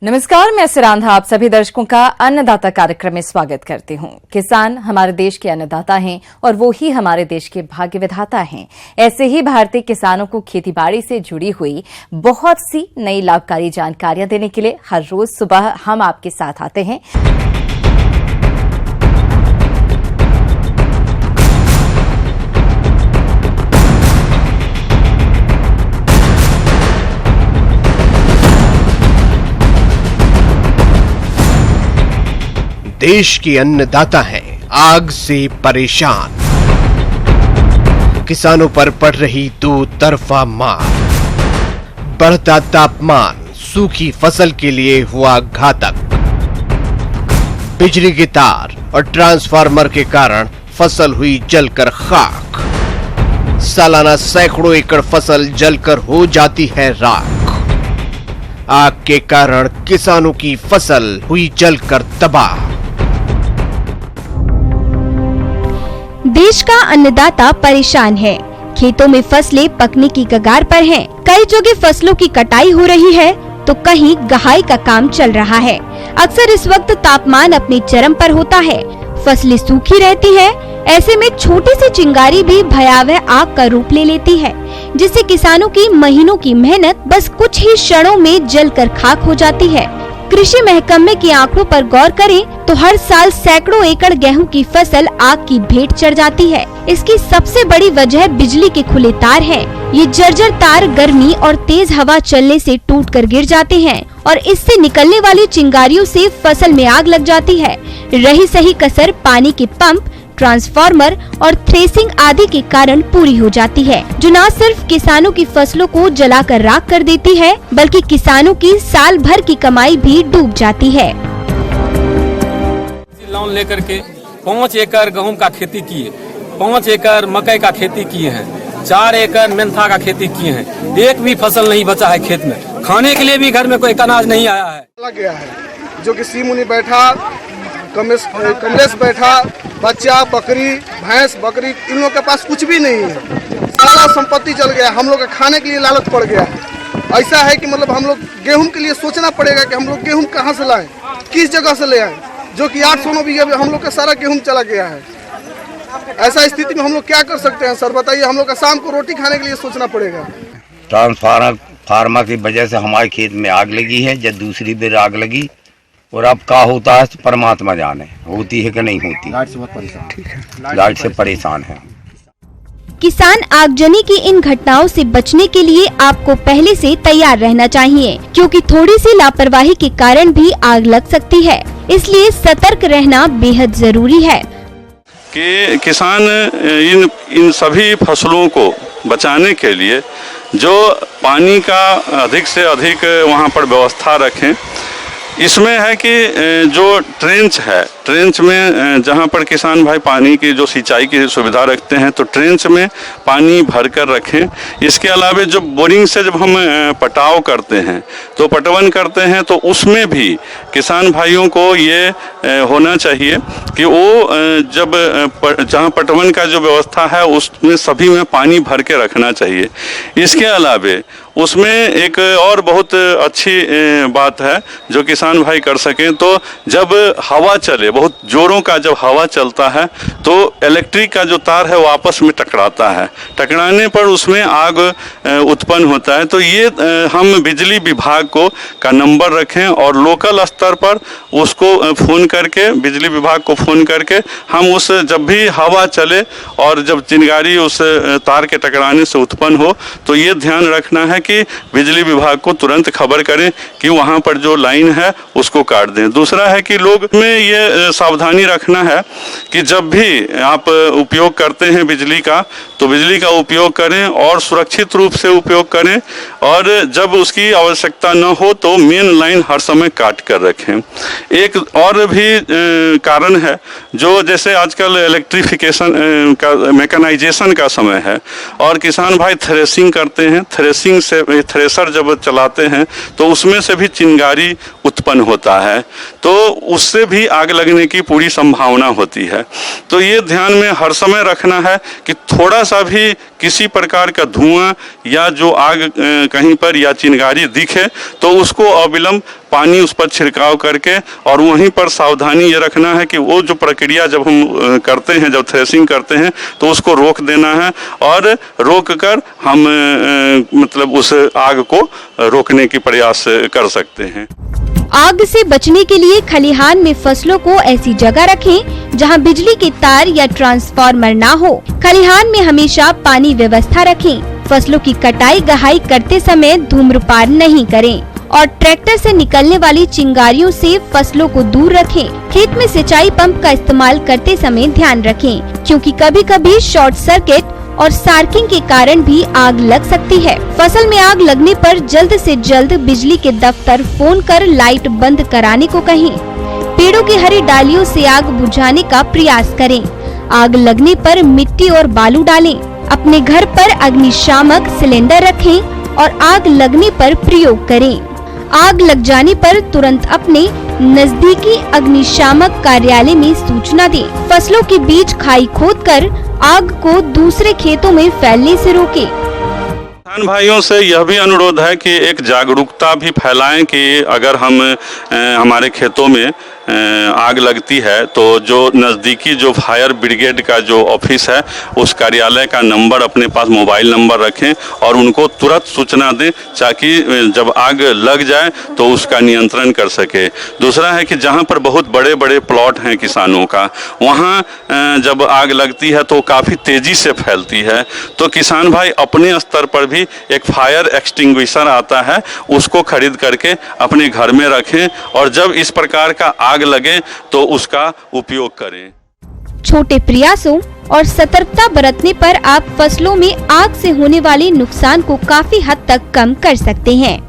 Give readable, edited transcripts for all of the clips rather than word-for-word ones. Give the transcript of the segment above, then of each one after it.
नमस्कार, मैं सिरांधा आप सभी दर्शकों का अन्नदाता कार्यक्रम में स्वागत करती हूं। किसान हमारे देश के अन्नदाता हैं और वो ही हमारे देश के भाग्य विधाता हैं। ऐसे ही भारतीय किसानों को खेतीबाड़ी से जुड़ी हुई बहुत सी नई लाभकारी जानकारियां देने के लिए हर रोज सुबह हम आपके साथ आते हैं। देश के अन्नदाता हैं आग से परेशान, किसानों पर पड़ रही दो तरफा मार, बढ़ता तापमान सूखी फसल के लिए हुआ घातक, बिजली के तार और ट्रांसफार्मर के कारण फसल हुई जलकर खाक, सालाना सैकड़ों एकड़ फसल जलकर हो जाती है राख, आग के कारण किसानों की फसल हुई जलकर तबाह। देश का अन्नदाता परेशान है। खेतों में फसलें पकने की कगार पर हैं। कई जगह फसलों की कटाई हो रही है तो कहीं गहाई का काम चल रहा है। अक्सर इस वक्त तापमान अपने चरम पर होता है, फसलें सूखी रहती है। ऐसे में छोटी सी चिंगारी भी भयावह आग का रूप ले लेती है, जिससे किसानों की महीनों की मेहनत बस कुछ ही क्षणों में जलकर खाक हो जाती है। कृषि महकमे के आंकड़ों पर गौर करें तो हर साल सैकड़ों एकड़ गेहूं की फसल आग की भेंट चढ़ जाती है। इसकी सबसे बड़ी वजह बिजली के खुले तार है। ये जर्जर तार गर्मी और तेज हवा चलने से टूटकर गिर जाते हैं और इससे निकलने वाली चिंगारियों से फसल में आग लग जाती है। रही सही कसर पानी के पंप, ट्रांसफार्मर और थ्रेसिंग आदि के कारण पूरी हो जाती है, जो न सिर्फ किसानों की फसलों को जलाकर राख कर देती है, बल्कि किसानों की साल भर की कमाई भी डूब जाती है। लोन लेकर के 5 एकड़ गेहूं का खेती किए, 5 एकड़ मकई का खेती किए हैं, 4 एकड़ मेंथा का खेती किए हैं। एक भी फसल नहीं बचा है खेत में, खाने के लिए भी घर में कोई अनाज नहीं आया है। लग गया है जो कि सी मुनि बैठा, कमलेश बैठा, बच्चा, बकरी, भैंस, बकरी, इन लोगों के पास कुछ भी नहीं है। सारा संपत्ति चल गया। हम लोग का खाने के लिए लालच पड़ गया है। ऐसा है कि मतलब हम लोग गेहूं के लिए सोचना पड़ेगा कि हम लोग गेहूं कहां से लाएं, किस जगह से ले आएं, जो कि 800 बीघे में हम लोग का सारा गेहूं चला गया है। ऐसा स्थिति में हम लोग क्या कर सकते हैं सर, बताइए। हम लोग का शाम को रोटी खाने के लिए सोचना पड़ेगा। ट्रांसफार्मर की वजह से हमारे खेत में आग लगी है, जब दूसरी बार आग लगी और अब क्या होता है परमात्मा जाने, होती है कि नहीं होती। लाइट से परेशान है किसान। आगजनी की इन घटनाओं से बचने के लिए आपको पहले से तैयार रहना चाहिए, क्योंकि थोड़ी सी लापरवाही के कारण भी आग लग सकती है। इसलिए सतर्क रहना बेहद जरूरी है कि किसान इन सभी फसलों को बचाने के लिए जो पानी का अधिक से अधिक वहाँ पर व्यवस्था रखें। इसमें है कि जो ट्रेंच है, ट्रेंच में जहाँ पर किसान भाई पानी की जो सिंचाई की सुविधा रखते हैं तो ट्रेंच में पानी भर कर रखें। इसके अलावा जो बोरिंग से जब हम पटाव करते हैं तो पटवन करते हैं तो उसमें भी किसान भाइयों को ये होना चाहिए कि वो जब जहाँ पटवन का जो व्यवस्था है उसमें सभी में पानी भर के रखना चाहिए। इसके अलावा उसमें एक और बहुत अच्छी बात है जो किसान भाई कर सकें, तो जब हवा चले, बहुत जोरों का जब हवा चलता है तो इलेक्ट्रिक का जो तार है वो आपस में टकराता है, टकराने पर उसमें आग उत्पन्न होता है। तो ये हम बिजली विभाग का नंबर रखें और लोकल स्तर पर उसको फ़ोन करके, बिजली विभाग को फ़ोन करके हम उस जब भी हवा चले और जब चिंगारी उस तार के टकराने से उत्पन्न हो तो ये ध्यान रखना है कि बिजली विभाग को तुरंत खबर करें कि वहाँ पर जो लाइन है उसको काट दें। दूसरा है कि लोग में ये सावधानी रखना है कि जब भी आप उपयोग करते हैं बिजली का तो बिजली का उपयोग करें और सुरक्षित रूप से उपयोग करें, और जब उसकी आवश्यकता न हो तो मेन लाइन हर समय काट कर रखें। एक और भी कारण है जो जैसे आजकल इलेक्ट्रिफिकेशन का, मैकेनाइजेशन का समय है और किसान भाई थ्रेसिंग करते हैं। थ्रेसिंग से थ्रेसर जब चलाते हैं तो उसमें से भी चिंगारी उत्पन्न होता है, तो उससे भी आग लगने की पूरी संभावना होती है। तो ये ध्यान में हर समय रखना है कि थोड़ा सा भी किसी प्रकार का धुआं या जो आग कहीं पर या चिंगारी दिखे तो उसको अविलंब पानी उस पर छिड़काव करके, और वहीं पर सावधानी ये रखना है कि वो जो प्रक्रिया जब हम करते हैं, जब थ्रेसिंग करते हैं तो उसको रोक देना है, और रोक कर हम मतलब उस आग को रोकने की प्रयास कर सकते हैं। आग से बचने के लिए खलिहान में फसलों को ऐसी जगह रखें जहां बिजली के तार या ट्रांसफार्मर ना हो। खलिहान में हमेशा पानी व्यवस्था रखें। फसलों की कटाई गहाई करते समय धूम्रपान नहीं करें और ट्रैक्टर से निकलने वाली चिंगारियों से फसलों को दूर रखें। खेत में सिंचाई पंप का इस्तेमाल करते समय ध्यान रखें, क्योंकि कभी-कभी शॉर्ट सर्किट और सार्किंग के कारण भी आग लग सकती है। फसल में आग लगने पर जल्द से जल्द बिजली के दफ्तर फोन कर लाइट बंद कराने को कहें। पेड़ों की हरी डालियों से आग बुझाने का प्रयास करें। आग लगने पर मिट्टी और बालू डालें। अपने घर पर अग्निशामक सिलेंडर रखें और आग लगने पर प्रयोग करें। आग लग जाने पर तुरंत अपने नजदीकी अग्निशामक कार्यालय में सूचना दें। फसलों के बीच खाई खोदकर आग को दूसरे खेतों में फैलने से रोकें। किसान भाइयों से यह भी अनुरोध है कि एक जागरूकता भी फैलाएं कि अगर हम हमारे खेतों में आग लगती है तो जो नज़दीकी जो फायर ब्रिगेड का जो ऑफिस है उस कार्यालय का नंबर अपने पास मोबाइल नंबर रखें और उनको तुरंत सूचना दें, ताकि जब आग लग जाए तो उसका नियंत्रण कर सके। दूसरा है कि जहां पर बहुत बड़े बड़े प्लॉट हैं किसानों का, वहां जब आग लगती है तो काफ़ी तेज़ी से फैलती है, तो किसान भाई अपने स्तर पर भी एक फायर एक्सटिंग्विशर आता है, उसको खरीद करके अपने घर में रखें और जब इस प्रकार का आग लगे तो उसका उपयोग करें। छोटे प्रयासों और सतर्कता बरतने पर आप फसलों में आग से होने वाले नुकसान को काफी हद तक कम कर सकते हैं।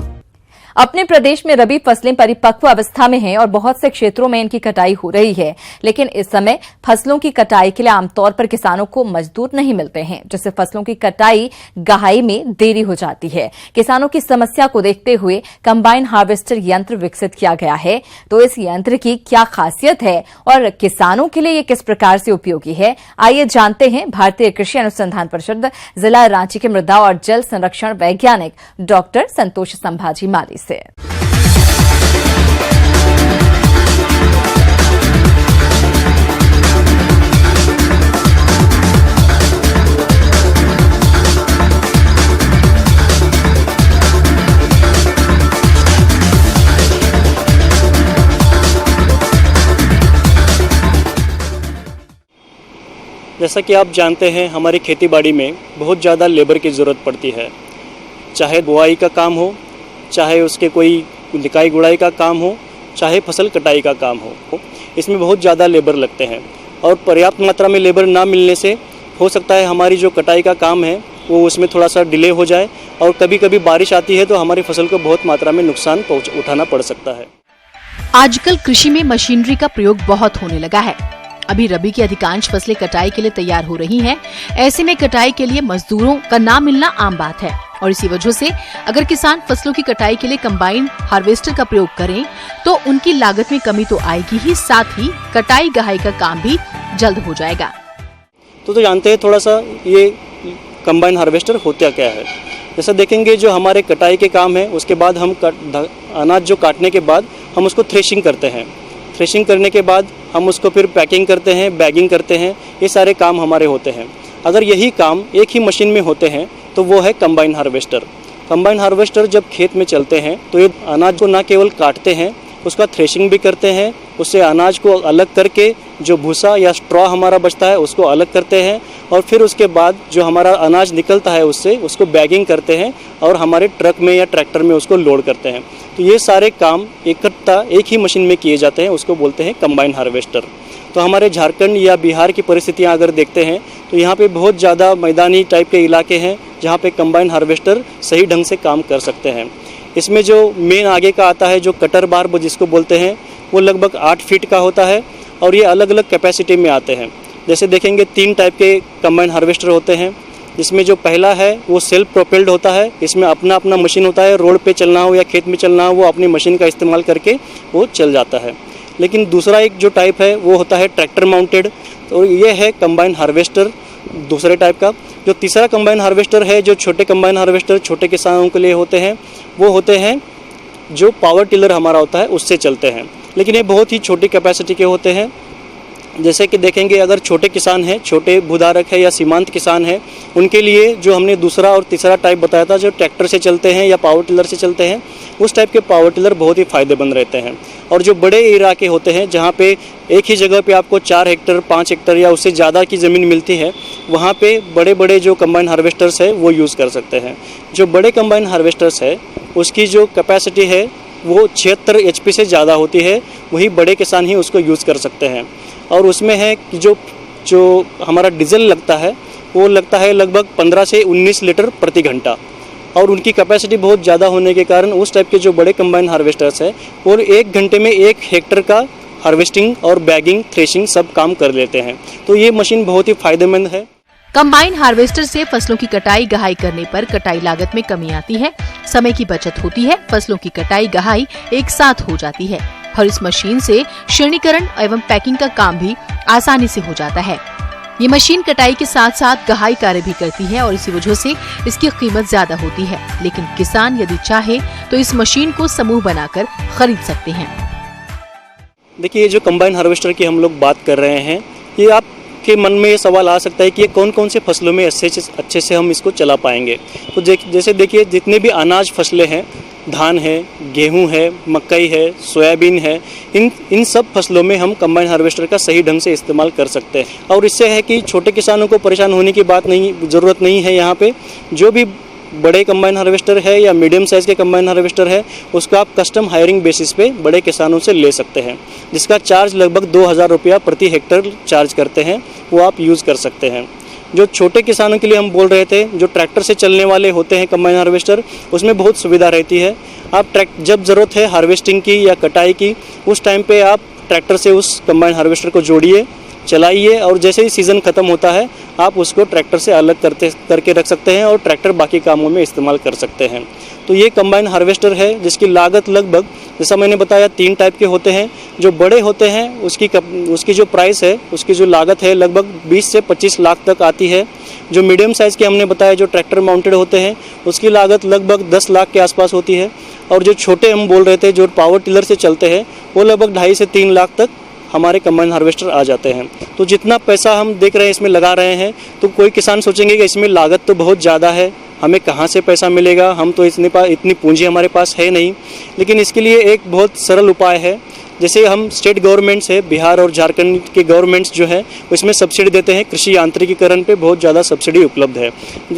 अपने प्रदेश में रबी फसलें परिपक्व अवस्था में हैं और बहुत से क्षेत्रों में इनकी कटाई हो रही है, लेकिन इस समय फसलों की कटाई के लिए आमतौर पर किसानों को मजदूर नहीं मिलते हैं, जिससे फसलों की कटाई गहाई में देरी हो जाती है। किसानों की समस्या को देखते हुए कंबाइन हार्वेस्टर यंत्र विकसित किया गया है। तो इस यंत्र की क्या खासियत है और किसानों के लिए ये किस प्रकार से उपयोगी है, आइए जानते हैं भारतीय कृषि अनुसंधान परिषद जिला रांची के मृदा और जल संरक्षण वैज्ञानिक डॉक्टर संतोष संभाजी माली से। जैसा कि आप जानते हैं, हमारी खेतीबाड़ी में बहुत ज़्यादा लेबर की ज़रूरत पड़ती है। चाहे बुआई का काम हो, चाहे उसके कोई लिकाई गुड़ाई का काम हो, चाहे फसल कटाई का काम हो, इसमें बहुत ज़्यादा लेबर लगते हैं और पर्याप्त मात्रा में लेबर ना मिलने से हो सकता है हमारी जो कटाई का काम है वो उसमें थोड़ा सा डिले हो जाए और कभी कभी बारिश आती है तो हमारी फसल को बहुत मात्रा में नुकसान उठाना पड़ सकता है। आजकल कृषि में मशीनरी का प्रयोग बहुत होने लगा है। अभी रबी की अधिकांश फसलें कटाई के लिए तैयार हो रही हैं। ऐसे में कटाई के लिए मजदूरों का ना मिलना आम बात है और इसी वजह से अगर किसान फसलों की कटाई के लिए कंबाइन हार्वेस्टर का प्रयोग करें तो उनकी लागत में कमी तो आएगी ही, साथ ही कटाई गहाई का काम भी जल्द हो जाएगा। तो जानते हैं थोड़ा सा ये कंबाइन हार्वेस्टर होता क्या है। जैसा देखेंगे, जो हमारे कटाई के काम है उसके बाद हम अनाज जो काटने के बाद हम उसको थ्रेशिंग करते हैं। थ्रेशिंग करने के बाद हम उसको फिर पैकिंग करते हैं, बैगिंग करते हैं, ये सारे काम हमारे होते हैं। अगर यही काम एक ही मशीन में होते हैं तो वो है कंबाइन हार्वेस्टर। कंबाइन हार्वेस्टर जब खेत में चलते हैं तो ये अनाज को न केवल काटते हैं, उसका थ्रेशिंग भी करते हैं, उससे अनाज को अलग करके जो भूसा या स्ट्रॉ हमारा बचता है उसको अलग करते हैं और फिर उसके बाद जो हमारा अनाज निकलता है उससे उसको बैगिंग करते हैं और हमारे ट्रक में या ट्रैक्टर में उसको लोड करते हैं। तो ये सारे काम इकट्ठा एक ही मशीन में किए जाते हैं, उसको बोलते हैं कंबाइन हार्वेस्टर। तो हमारे झारखंड या बिहार की परिस्थितियाँ अगर देखते हैं तो यहाँ पे बहुत ज़्यादा मैदानी टाइप के इलाके हैं जहाँ पे कंबाइन हार्वेस्टर सही ढंग से काम कर सकते हैं। इसमें जो मेन आगे का आता है, जो कटर बार जिसको बोलते हैं, वो लगभग 8 फीट का होता है और ये अलग अलग कैपेसिटी में आते हैं। जैसे देखेंगे 3 टाइप के कंबाइन हार्वेस्टर होते हैं, जिसमें जो पहला है वो सेल्फ प्रोपेल्ड होता है। इसमें अपना अपना मशीन होता है, रोड पे चलना हो या खेत में चलना हो वो अपनी मशीन का इस्तेमाल करके वो चल जाता है। लेकिन दूसरा एक जो टाइप है वो होता है ट्रैक्टर माउंटेड। तो ये है कंबाइन हार्वेस्टर दूसरे टाइप का। जो तीसरा कंबाइन हार्वेस्टर है, जो छोटे कंबाइन हार्वेस्टर छोटे किसानों के लिए होते हैं, वो होते हैं जो पावर टिलर हमारा होता है उससे चलते हैं, लेकिन ये बहुत ही छोटी कैपेसिटी के होते हैं। जैसे कि देखेंगे, अगर छोटे किसान हैं, छोटे भूधारक है या सीमांत किसान हैं, उनके लिए जो हमने दूसरा और तीसरा टाइप बताया था, जो ट्रैक्टर से चलते हैं या पावर टिलर से चलते हैं, उस टाइप के पावर टिलर बहुत ही फ़ायदेमंद रहते हैं। और जो बड़े इलाके होते हैं जहाँ पे एक ही जगह पे आपको 4 हेक्टर 5 हेक्टर या उससे ज़्यादा की ज़मीन मिलती है, वहाँ पे बड़े बड़े जो कंबाइन हार्वेस्टर्स है वो यूज़ कर सकते हैं। जो बड़े कंबाइन हार्वेस्टर्स है उसकी जो कैपेसिटी है वो 76 HP से ज़्यादा होती है, वही बड़े किसान ही उसको यूज़ कर सकते हैं। और उसमें है कि जो हमारा डीजल लगता है वो लगता है लगभग 15 से 19 लीटर प्रति घंटा, और उनकी कैपेसिटी बहुत ज़्यादा होने के कारण उस टाइप के जो बड़े कंबाइन हार्वेस्टर्स है वो 1 घंटे में 1 हेक्टर का हार्वेस्टिंग और बैगिंग, थ्रेशिंग सब काम कर लेते हैं। तो ये मशीन बहुत ही फायदेमंद है। कंबाइन हार्वेस्टर से फसलों की कटाई गहाई करने पर कटाई लागत में कमी आती है, समय की बचत होती है, फसलों की कटाई गहाई एक साथ हो जाती है और इस मशीन से श्रेणीकरण एवं पैकिंग का काम भी आसानी से हो जाता है। ये मशीन कटाई के साथ साथ गहाई कार्य भी करती है और इसी वजह से इसकी कीमत ज्यादा होती है, लेकिन किसान यदि चाहे तो इस मशीन को समूह बनाकर खरीद सकते हैं। देखिए, ये जो कंबाइन हार्वेस्टर की हम लोग बात कर रहे हैं, ये आपके मन में ये सवाल आ सकता है कि ये कौन कौन से फसलों में अच्छे से हम इसको चला पाएंगे। तो जैसे देखिए, जितने भी अनाज फसलें हैं, धान है, गेहूं है, मकई है, सोयाबीन है, इन सब फसलों में हम कंबाइन हार्वेस्टर का सही ढंग से इस्तेमाल कर सकते हैं। और इससे है कि छोटे किसानों को परेशान होने की ज़रूरत नहीं है। यहाँ पे जो भी बड़े कंबाइन हार्वेस्टर है या मीडियम साइज़ के कंबाइन हार्वेस्टर है, उसका आप कस्टम हायरिंग बेसिस पे बड़े किसानों से ले सकते हैं, जिसका चार्ज लगभग 2000 रुपया प्रति हेक्टर चार्ज करते हैं, वो आप यूज़ कर सकते हैं। जो छोटे किसानों के लिए हम बोल रहे थे, जो ट्रैक्टर से चलने वाले होते हैं कंबाइन हार्वेस्टर, उसमें बहुत सुविधा रहती है। आप जब ज़रूरत है हार्वेस्टिंग की या कटाई की, उस टाइम पे आप ट्रैक्टर से उस कंबाइन हार्वेस्टर को जोड़िए, चलाइए, और जैसे ही सीज़न ख़त्म होता है आप उसको ट्रैक्टर से अलग करके रख सकते हैं और ट्रैक्टर बाकी कामों में इस्तेमाल कर सकते हैं। तो ये कंबाइन हार्वेस्टर है जिसकी लागत लगभग, जैसा मैंने बताया, 3 टाइप के होते हैं। जो बड़े होते हैं उसकी जो प्राइस है, उसकी जो लागत है लगभग 20 से 25 लाख तक आती है। जो मीडियम साइज़ के हमने बताया, जो ट्रैक्टर माउंटेड होते हैं, उसकी लागत लगभग 10 लाख के आसपास होती है। और जो छोटे हम बोल रहे थे, जो पावर टिलर से चलते हैं, वो लगभग 2.5 से 3 लाख तक हमारे कंबाइन हार्वेस्टर आ जाते हैं। तो जितना पैसा हम देख रहे हैं इसमें लगा रहे हैं, तो कोई किसान सोचेंगे कि इसमें लागत तो बहुत ज़्यादा है, हमें कहाँ से पैसा मिलेगा, हम तो इतनी पूंजी हमारे पास है नहीं। लेकिन इसके लिए एक बहुत सरल उपाय है। जैसे हम स्टेट गवर्नमेंट्स है, बिहार और झारखंड के गवर्नमेंट्स जो है इसमें सब्सिडी देते हैं। कृषि यांत्रिकीकरण पे बहुत ज़्यादा सब्सिडी उपलब्ध है,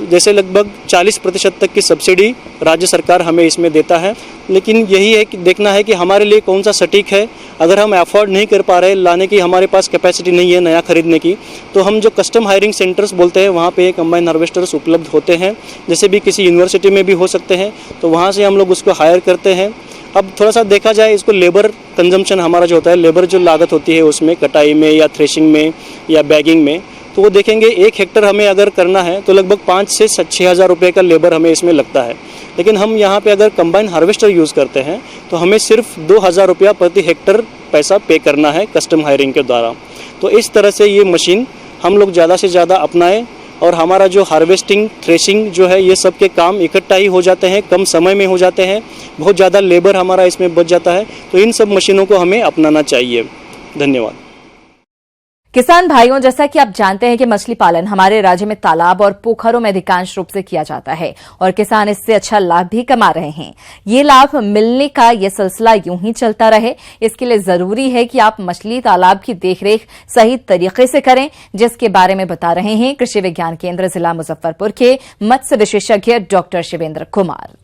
जैसे लगभग 40% तक की सब्सिडी राज्य सरकार हमें इसमें देता है। लेकिन यही है कि देखना है कि हमारे लिए कौन सा सटीक है। अगर हम अफोर्ड नहीं कर पा रहे लाने की, हमारे पास कैपेसिटी नहीं है नया खरीदने की, तो हम जो कस्टम हायरिंग सेंटर्स बोलते हैं, वहाँ पे कंबाइन हार्वेस्टर्स उपलब्ध होते हैं। जैसे भी किसी यूनिवर्सिटी में भी हो सकते हैं, तो वहाँ से हम लोग उसको हायर करते हैं। अब थोड़ा सा देखा जाए, इसको लेबर कंजम्पशन हमारा जो होता है, लेबर जो लागत होती है उसमें कटाई में या थ्रेशिंग में या बैगिंग में, तो वो देखेंगे 1 हेक्टर हमें अगर करना है तो लगभग 5 से 6 हज़ार रुपये का लेबर हमें इसमें लगता है। लेकिन हम यहाँ पे अगर कंबाइन हार्वेस्टर यूज़ करते हैं तो हमें सिर्फ 2000 रुपया प्रति हेक्टर पैसा पे करना है कस्टम हायरिंग के द्वारा। तो इस तरह से ये मशीन हम लोग ज़्यादा से ज़्यादा अपनाएं और हमारा जो हार्वेस्टिंग, थ्रेशिंग जो है, ये सब के काम इकट्ठा ही हो जाते हैं, कम समय में हो जाते हैं, बहुत ज़्यादा लेबर हमारा इसमें बच जाता है। तो इन सब मशीनों को हमें अपनाना चाहिए। धन्यवाद। किसान भाइयों, जैसा कि आप जानते हैं कि मछली पालन हमारे राज्य में तालाब और पोखरों में अधिकांश रूप से किया जाता है और किसान इससे अच्छा लाभ भी कमा रहे हैं। ये लाभ मिलने का ये सिलसिला यूं ही चलता रहे, इसके लिए जरूरी है कि आप मछली तालाब की देखरेख सही तरीके से करें, जिसके बारे में बता रहे हैं कृषि विज्ञान केंद्र जिला मुजफ्फरपुर के मत्स्य विशेषज्ञ डॉक्टर शिवेंद्र कुमार।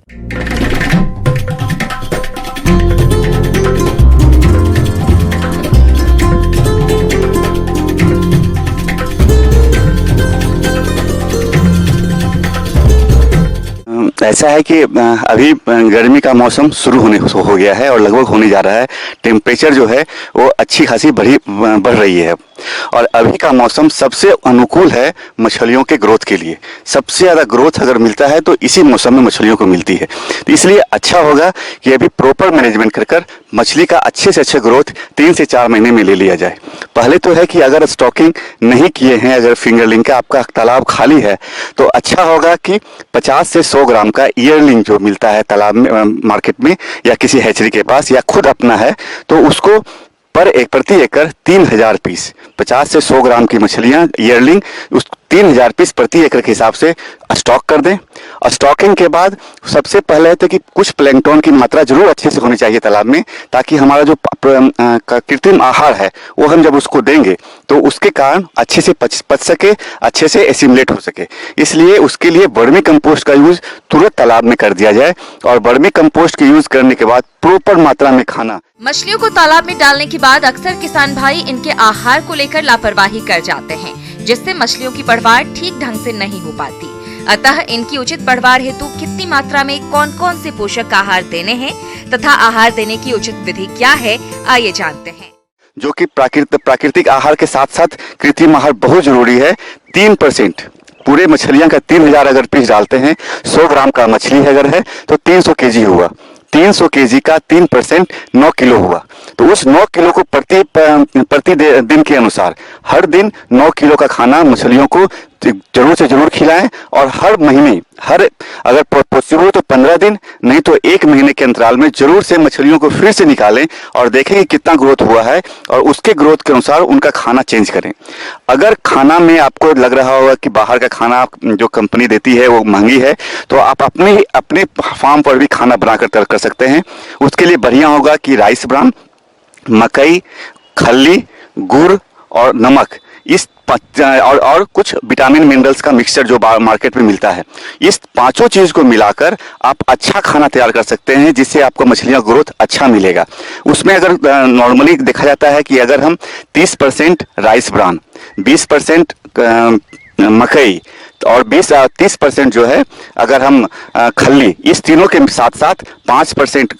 ऐसा है कि अभी गर्मी का मौसम शुरू हो गया है और लगभग होने जा रहा है। टेम्परेचर जो है वो अच्छी खासी बढ़ रही है। और अभी का मौसम सबसे अनुकूल है मछलियों के ग्रोथ के लिए। सबसे ज़्यादा ग्रोथ अगर मिलता है तो इसी मौसम में मछलियों को मिलती है। तो इसलिए अच्छा होगा कि अभी प्रॉपर मैनेजमेंट कर मछली का अच्छे से अच्छे ग्रोथ 3 से 4 महीने में ले लिया जाए। पहले तो है कि अगर स्टॉकिंग नहीं किए हैं, अगर फिंगरलिंग का आपका तालाब खाली है, तो अच्छा होगा कि 50 से 100 ग्राम का ईयरलिंग जो मिलता है तालाब में, मार्केट में या किसी हैचरी के पास या खुद अपना है, तो उसको प्रति एकड़ 3000 पीस, 50 से 100 ग्राम की मछलियां ईयरलिंग उस 3000 पीस प्रति एकड़ के हिसाब से स्टॉक कर दें। और स्टॉकिंग के बाद सबसे पहले तो कि कुछ प्लैंकटन की मात्रा जरूर अच्छे से होनी चाहिए तालाब में, ताकि हमारा जो कृत्रिम आहार है वो हम जब उसको देंगे तो उसके कारण अच्छे से पच सके, अच्छे से एसिमुलेट हो सके। इसलिए उसके लिए वर्मी कंपोस्ट का यूज तुरंत तालाब में कर दिया जाए और वर्मी कंपोस्ट के यूज करने के बाद प्रॉपर मात्रा में खाना। मछलियों को तालाब में डालने के बाद अक्सर किसान भाई इनके आहार को लेकर लापरवाही कर जाते हैं, जिससे मछलियों की बढ़वार ठीक ढंग से नहीं हो पाती। अतः इनकी उचित बढ़वार हेतु कितनी मात्रा में कौन कौन से पोषक आहार देने हैं तथा आहार देने की उचित विधि क्या है, आइए जानते हैं। जो कि प्राकृतिक आहार के साथ साथ कृत्रिम आहार बहुत जरूरी है। 3% पूरे मछलियां का 3000 अगर पीस डालते हैं, 100 ग्राम का मछली अगर है तो 300 केजी हुआ। 300 केजी का 3% 9 किलो हुआ। तो उस 9 किलो को प्रति दिन के अनुसार हर दिन 9 किलो का खाना मछलियों को जरूर से जरूर खिलाएं। और हर महीने, अगर पॉसिबल हो तो 15 दिन, नहीं तो 1 महीने के अंतराल में जरूर से मछलियों को फिर से निकालें और देखें कि कितना ग्रोथ हुआ है और उसके ग्रोथ के अनुसार उनका खाना चेंज करें। अगर खाना में आपको लग रहा होगा कि बाहर का खाना जो कंपनी देती है वो महंगी है, तो आप अपने फार्म पर भी खाना बनाकर तैयार कर सकते हैं। उसके लिए बढ़िया होगा कि राइस ब्रान, मकई, खल्ली, गुड़ और नमक, इस और कुछ विटामिन मिनरल्स का मिक्सचर जो मार्केट में मिलता है, इस 5 चीज को मिलाकर आप अच्छा खाना तैयार कर सकते हैं, जिससे आपको मछलियां ग्रोथ अच्छा मिलेगा। उसमें अगर नॉर्मली देखा जाता है कि अगर हम 30% राइस ब्रान, 20% मकई और 30% जो है अगर हम खल्ली, इस तीनों के साथ साथ 5%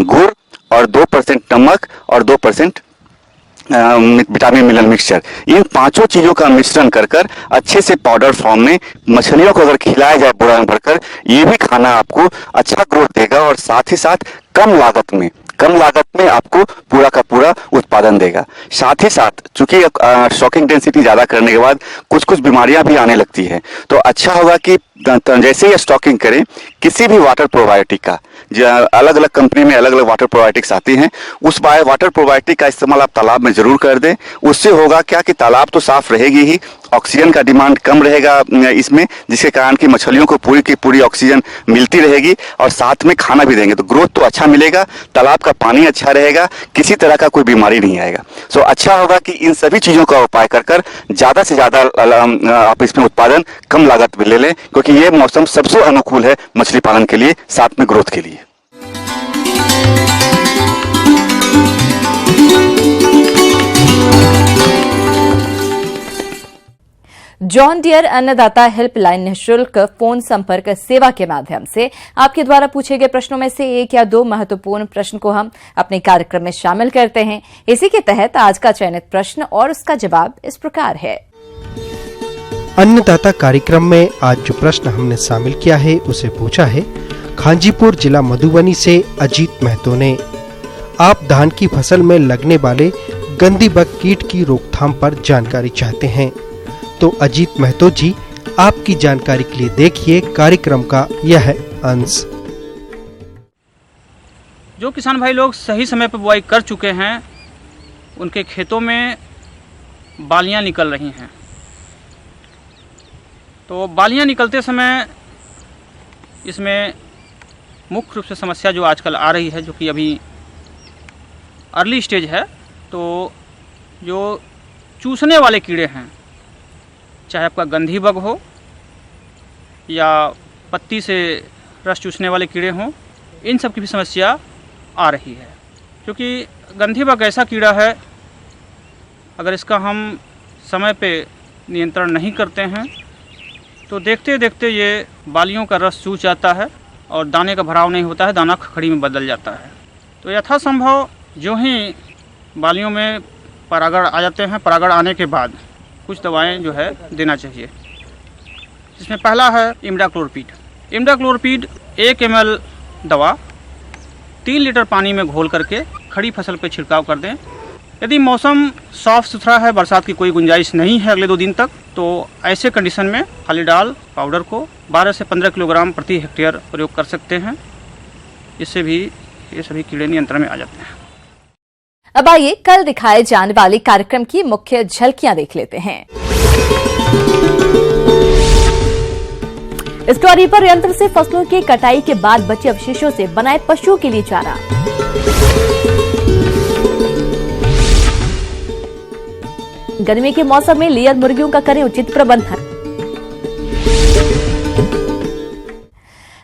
गुड़ और 2% नमक और 2% विटामिन मिनरल मिक्सचर, इन 5 चीजों का मिश्रण कर अच्छे से पाउडर फॉर्म में मछलियों को अगर खिलाया जाए बोरा में भरकर, ये भी खाना आपको अच्छा ग्रोथ देगा और साथ ही साथ कम लागत में आपको पूरा का पूरा उत्पादन देगा। साथ ही साथ चूंकि स्टॉकिंग डेंसिटी ज्यादा करने के बाद कुछ बीमारियां भी आने लगती है, तो अच्छा होगा कि जैसे ही स्टॉकिंग करें, किसी भी वाटर प्रोबायोटिक का, जो अलग अलग कंपनी में अलग अलग वाटर प्रोबायोटिक्स आती हैं, उस वाटर प्रोबायोटिक का इस्तेमाल आप तालाब में जरूर कर दें। उससे होगा क्या कि तालाब तो साफ रहेगी ही, ऑक्सीजन का डिमांड कम रहेगा इसमें, जिसके कारण कि मछलियों को पूरी की पूरी ऑक्सीजन मिलती रहेगी और साथ में खाना भी देंगे तो ग्रोथ तो अच्छा मिलेगा, तालाब का पानी अच्छा रहेगा, किसी तरह का कोई बीमारी नहीं आएगा। सो अच्छा होगा कि इन सभी चीजों का उपाय कर ज्यादा से ज्यादा आप इसमें उत्पादन कम लागत में ले लें, क्योंकि ये मौसम सबसे अनुकूल है मछली पालन के लिए, साथ में ग्रोथ के लिए। जॉन डियर अन्नदाता हेल्पलाइन निःशुल्क फोन संपर्क सेवा के माध्यम से आपके द्वारा पूछे गए प्रश्नों में से 1 या 2 महत्वपूर्ण प्रश्न को हम अपने कार्यक्रम में शामिल करते हैं। इसी के तहत आज का चयनित प्रश्न और उसका जवाब इस प्रकार है। अन्नदाता कार्यक्रम में आज जो प्रश्न हमने शामिल किया है उसे पूछा है खांजीपुर जिला मधुबनी से अजीत महतो ने। आप धान की फसल में लगने वाले गंदी बग कीट की रोकथाम पर जानकारी चाहते हैं, तो अजीत महतो जी आपकी जानकारी के लिए देखिए कार्यक्रम का यह अंश। जो किसान भाई लोग सही समय पर बुआई कर चुके हैं, उनके खेतों में बालियां निकल रही हैं। तो बालियां निकलते समय इसमें मुख्य रूप से समस्या जो आजकल आ रही है, जो कि अभी अर्ली स्टेज है, तो जो चूसने वाले कीड़े हैं, चाहे आपका गंधी बग हो या पत्ती से रस चूसने वाले कीड़े हों, इन सब की भी समस्या आ रही है। क्योंकि गंधी बग ऐसा कीड़ा है, अगर इसका हम समय पे नियंत्रण नहीं करते हैं तो देखते देखते ये बालियों का रस चूस जाता है और दाने का भराव नहीं होता है, दाना खखड़ी में बदल जाता है। तो यथासंभव जो ही बालियों में परागण आ जाते हैं। परागण आने के बाद कुछ दवाएं जो है देना चाहिए, जिसमें पहला है इमिडाक्लोरपीड। इमिडाक्लोरपीड 1 ml दवा 3 लीटर पानी में घोल करके खड़ी फसल पे छिड़काव कर दें। यदि मौसम साफ सुथरा है, बरसात की कोई गुंजाइश नहीं है अगले 2 दिन तक, तो ऐसे कंडीशन में खालीडाल पाउडर को 12 से 15 किलोग्राम प्रति हेक्टेयर प्रयोग कर सकते हैं। इससे भी ये सभी कीड़े नियंत्रण में आ जाते हैं। अब आइए कल दिखाए जाने वाले कार्यक्रम की मुख्य झलकियां देख लेते हैं। स्टोरी पर यंत्र से फसलों की कटाई के बाद बचे अवशेषों से बनाए पशुओं के लिए चारा। गर्मी के मौसम में लेयर मुर्गियों का करें उचित प्रबंधन।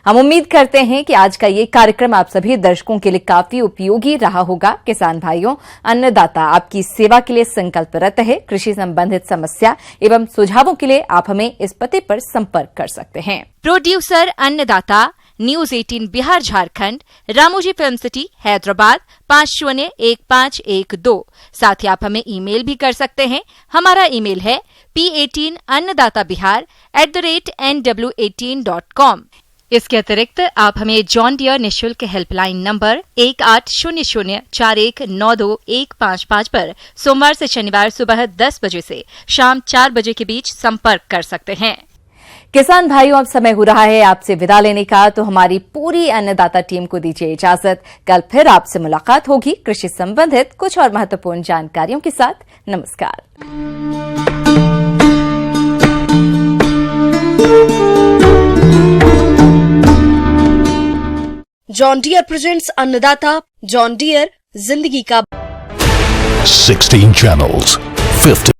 हम उम्मीद करते हैं कि आज का ये कार्यक्रम आप सभी दर्शकों के लिए काफी उपयोगी रहा होगा। किसान भाइयों, अन्नदाता आपकी सेवा के लिए संकल्परत है। कृषि संबंधित समस्या एवं सुझावों के लिए आप हमें इस पते पर संपर्क कर सकते हैं। प्रोड्यूसर अन्नदाता, news 18 Bihar Jharkhand, Ramoji film city Hyderabad 501512। साथ ही आप हमें ईमेल भी कर सकते हैं। हमारा ईमेल है p18annadatabihar@nw18.com। इसके अतिरिक्त आप हमें जॉन डियर निःशुल्क हेल्पलाइन नंबर 180041921555 पर सोमवार से शनिवार सुबह 10 बजे से शाम 4 बजे के बीच संपर्क कर सकते हैं। किसान भाइयों, अब समय हो रहा है आपसे विदा लेने का, तो हमारी पूरी अन्नदाता टीम को दीजिए इजाजत। कल फिर आपसे मुलाकात होगी कृषि संबंधित कुछ और महत्वपूर्ण जानकारियों के साथ। नमस्कार। जॉन डियर प्रेजेंट्स अन्नदाता। जॉन डियर, जिंदगी का 16 channels, 50